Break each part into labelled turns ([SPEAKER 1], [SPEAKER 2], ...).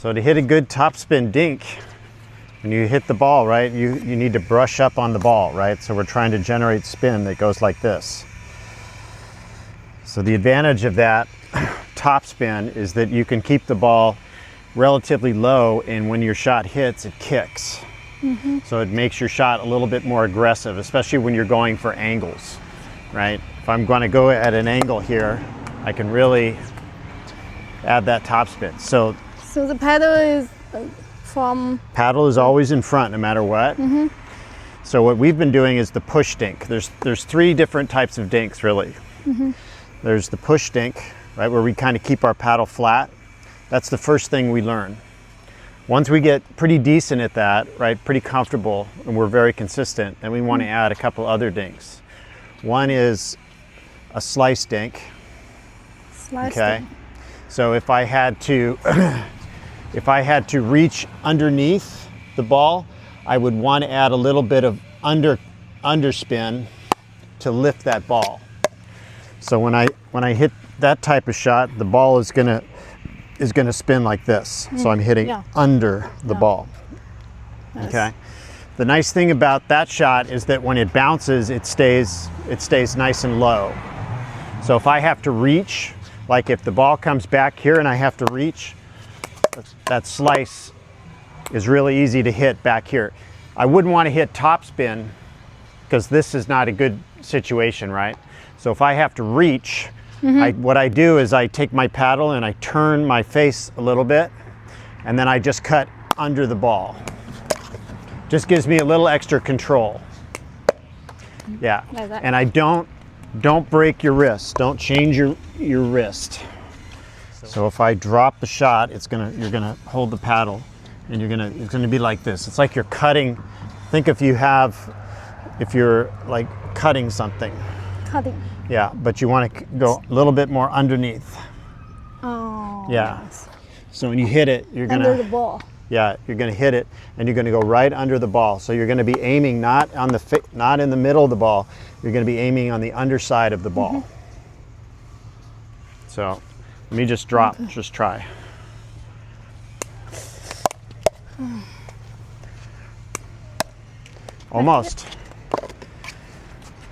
[SPEAKER 1] So to hit a good topspin dink, when you hit the ball, right, you need to brush up on the ball, right? So we're trying to generate spin that goes like this. So the advantage of that topspin is that you can keep the ball relatively low, and when your shot hits, it kicks. So it makes your shot a little bit more aggressive, especially when you're going for angles, right? If I'm going to go at an angle here, I can really add that topspin. So
[SPEAKER 2] the paddle is from...
[SPEAKER 1] Paddle is always in front no matter what. So what we've been doing is the push dink. There's three different types of dinks, really. There's the push dink, right, where we kind of keep our paddle flat. That's the first thing we learn. Once we get pretty decent at that, right, pretty comfortable, and we're very consistent, then we want to add a couple other dinks. One is a slice dink. Okay. So if I had to reach underneath the ball, I would want to add a little bit of underspin to lift that ball. So when I hit that type of shot, the ball is gonna spin like this. So I'm hitting under the ball.
[SPEAKER 2] Nice.
[SPEAKER 1] Okay. The nice thing about that shot is that when it bounces, it stays nice and low. So if I have to reach, like if the ball comes back here and I have to reach, that slice is really easy to hit back here. I wouldn't want to hit topspin because this is not a good situation, right? So if I have to reach, what I do is I take my paddle and I turn my face a little bit, and then I just cut under the ball. Just gives me a little extra control. Yeah,
[SPEAKER 2] like that.
[SPEAKER 1] And I don't break your wrist. Don't change your wrist. So if I drop the shot, you're gonna hold the paddle, and it's gonna be like this. It's like you're cutting. Think if you're like cutting something.
[SPEAKER 2] Cutting.
[SPEAKER 1] Yeah, but you want to go a little bit more underneath.
[SPEAKER 2] Oh.
[SPEAKER 1] Yeah.
[SPEAKER 2] Nice.
[SPEAKER 1] So when you hit it, you're gonna
[SPEAKER 2] under the ball.
[SPEAKER 1] Yeah, you're gonna hit it, and you're gonna go right under the ball. So you're gonna be aiming not in the middle of the ball. You're gonna be aiming on the underside of the ball. So let me just drop. Just try. Almost.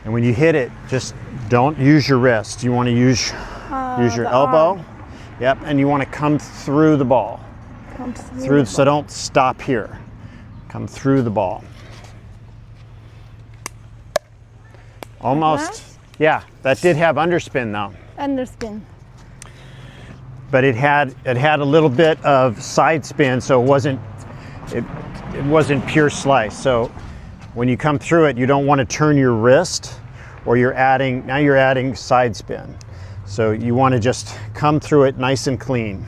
[SPEAKER 1] And when you hit it, just don't use your wrist. You want to use your elbow.
[SPEAKER 2] Arm.
[SPEAKER 1] Yep, and you want to come through the ball.
[SPEAKER 2] Come through.
[SPEAKER 1] So don't stop here. Come through the ball. Almost.
[SPEAKER 2] Like
[SPEAKER 1] Yeah, that did have underspin though.
[SPEAKER 2] Underspin.
[SPEAKER 1] But it had a little bit of side spin, so it wasn't pure slice. So when you come through it, you don't want to turn your wrist, or you're adding side spin. So you want to just come through it nice and clean.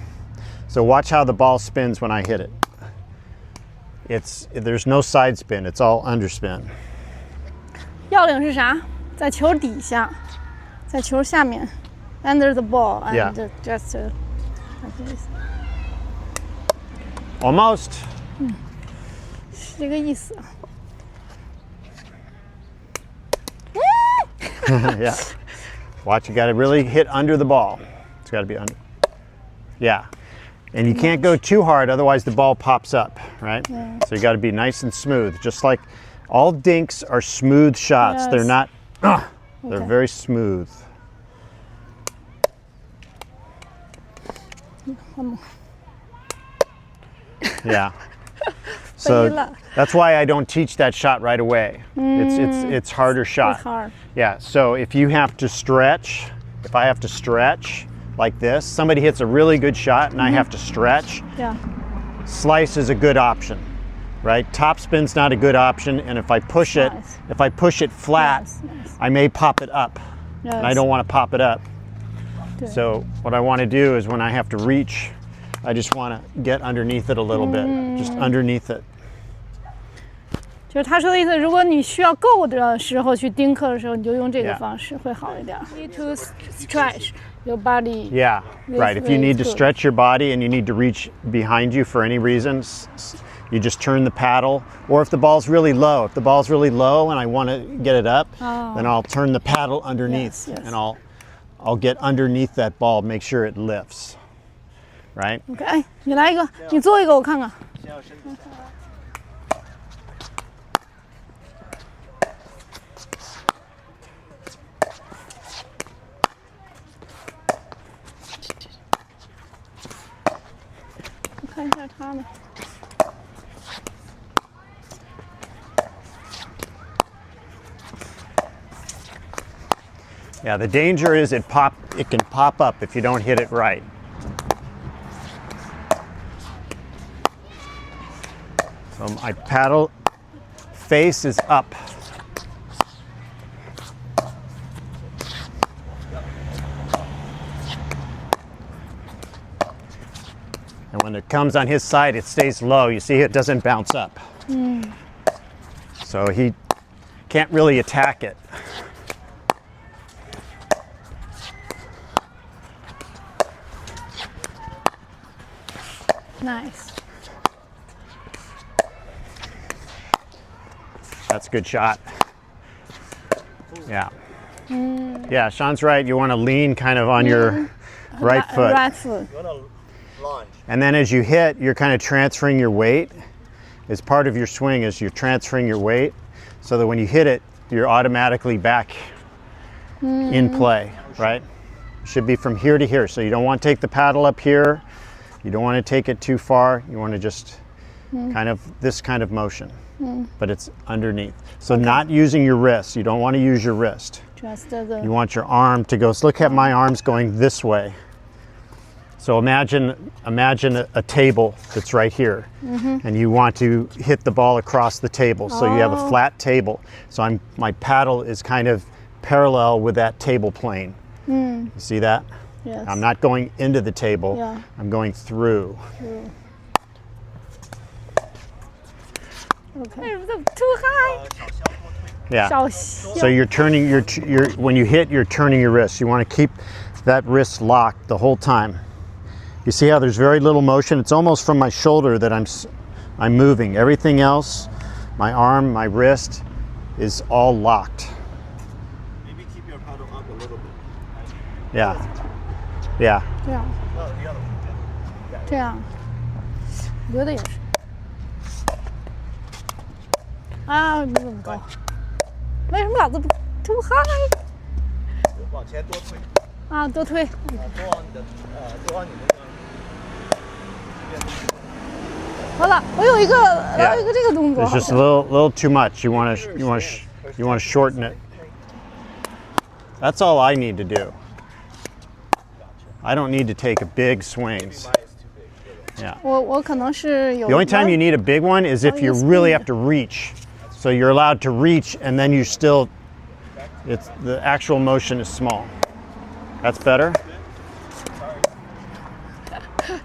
[SPEAKER 1] So watch how the ball spins when I hit it. There's no side spin, it's all underspin.
[SPEAKER 2] 要领是啥？在球底下，在球下面 ，under the ball and
[SPEAKER 1] Yeah.
[SPEAKER 2] just like this.
[SPEAKER 1] Almost.
[SPEAKER 2] 是这个意思。
[SPEAKER 1] Yeah. Watch, you got to really hit under the ball. It's got to be under. Yeah. And you can't go too hard, otherwise the ball pops up, right?
[SPEAKER 2] Yeah.
[SPEAKER 1] So you got to be nice and smooth. Just like all dinks are smooth shots.
[SPEAKER 2] Yes.
[SPEAKER 1] They're not, they're
[SPEAKER 2] Okay.
[SPEAKER 1] very smooth. Yeah. So that's why I don't teach that shot right away. It's harder shot.
[SPEAKER 2] It's hard.
[SPEAKER 1] Yeah, so if I have to stretch like this, somebody hits a really good shot and I have to stretch,
[SPEAKER 2] Yeah.
[SPEAKER 1] slice is a good option, right? Top spin's not a good option, and if I push it flat,
[SPEAKER 2] Yes, yes.
[SPEAKER 1] I may pop it up,
[SPEAKER 2] Yes.
[SPEAKER 1] and I don't want to pop it up.
[SPEAKER 2] Good.
[SPEAKER 1] So what I want to do is when I have to reach, I just want to get underneath it a little bit, just underneath it.
[SPEAKER 2] 就是他说的意思，如果你需要够的时候去丁克的时候，你就用这个
[SPEAKER 1] Yeah.
[SPEAKER 2] 方式会好一点。Need to stretch your body.
[SPEAKER 1] Yeah,
[SPEAKER 2] This
[SPEAKER 1] right. If
[SPEAKER 2] way
[SPEAKER 1] you need to
[SPEAKER 2] is good.
[SPEAKER 1] stretch your body and you need to reach behind you for any reason, you just turn the paddle. Or if the ball's really low, and I want to get it up, then I'll turn the paddle underneath,
[SPEAKER 2] Yes, yes.
[SPEAKER 1] and I'll get underneath that ball, make sure it lifts. right?
[SPEAKER 2] OK，哎，你来一个，你做一个我看看。
[SPEAKER 3] 先要身体下来。
[SPEAKER 2] 我看一下他们。
[SPEAKER 1] Yeah, the danger is it can pop up if you don't hit it right. So my paddle face is up. And when it comes on his side, it stays low. You see, it doesn't bounce up. So he can't really attack it.
[SPEAKER 2] Nice.
[SPEAKER 1] That's a good shot. Yeah. Yeah, Sean's right. You want to lean kind of on your right foot.
[SPEAKER 2] Right foot.
[SPEAKER 3] You want to launch.
[SPEAKER 1] And then as you hit, you're kind of transferring your weight. As part of your swing is you're transferring your weight so that when you hit it, you're automatically back in play, right? Should be from here to here. So you don't want to take the paddle up here. You don't want to take it too far. You want to just kind of this kind of motion, but it's underneath. So not using your wrist. You don't want to use your wrist.
[SPEAKER 2] Just the.
[SPEAKER 1] You want your arm to go. So look at my arms going this way. So imagine a table that's right here, and you want to hit the ball across the table. So you have a flat table. So my paddle is kind of parallel with that table plane. You see that?
[SPEAKER 2] Yes.
[SPEAKER 1] I'm not going into the table.
[SPEAKER 2] Yeah.
[SPEAKER 1] I'm going through.
[SPEAKER 2] Okay. Too high.
[SPEAKER 3] 小肖多推。
[SPEAKER 1] Yeah.
[SPEAKER 2] 小
[SPEAKER 1] So you're turning when you hit, you're turning your wrist. You want to keep that wrist locked the whole time. You see how there's very little motion? It's almost from my shoulder that I'm moving. Everything else, my arm, my wrist, is all locked.
[SPEAKER 3] Maybe keep your paddle up a little bit.
[SPEAKER 1] Yeah. Yeah.
[SPEAKER 2] 这样，
[SPEAKER 3] 一样的。
[SPEAKER 2] 这样，我觉得也是。啊，没这么高。为什么老子不 too high？
[SPEAKER 3] 往前多推。
[SPEAKER 2] 啊，多推。
[SPEAKER 3] 多往你的多往你那个。
[SPEAKER 2] 好了，我有一个这个动作。
[SPEAKER 1] It's just a little too much. You want to shorten it. That's all I need to do. I don't need to take a big swings.
[SPEAKER 3] Mine is too big.
[SPEAKER 1] Yeah.
[SPEAKER 2] 我可能是有。
[SPEAKER 1] The only time you need a big one is if you really have to reach. So you're allowed to reach and then you still, the actual motion is small. That's better?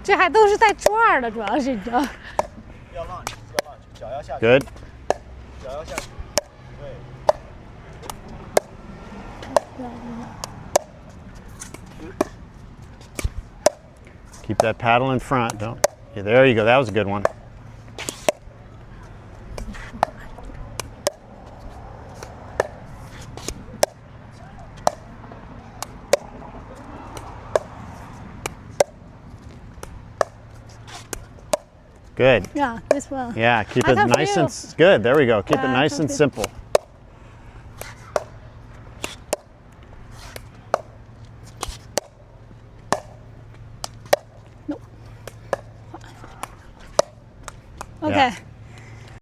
[SPEAKER 2] 这还都是带转的，主要是你知道。
[SPEAKER 3] 要 launch， 脚要下去。
[SPEAKER 1] Good.
[SPEAKER 3] 脚要下去。对。
[SPEAKER 1] Keep that paddle in front. Don't. Yeah, there you go. That was a good one. Good.
[SPEAKER 2] Yeah, this one.
[SPEAKER 1] Yeah, keep
[SPEAKER 2] I
[SPEAKER 1] it
[SPEAKER 2] have
[SPEAKER 1] nice
[SPEAKER 2] you.
[SPEAKER 1] and good. There we go. Keep it
[SPEAKER 2] Yeah,
[SPEAKER 1] nice and
[SPEAKER 2] okay.
[SPEAKER 1] simple.
[SPEAKER 2] OK，、Yeah.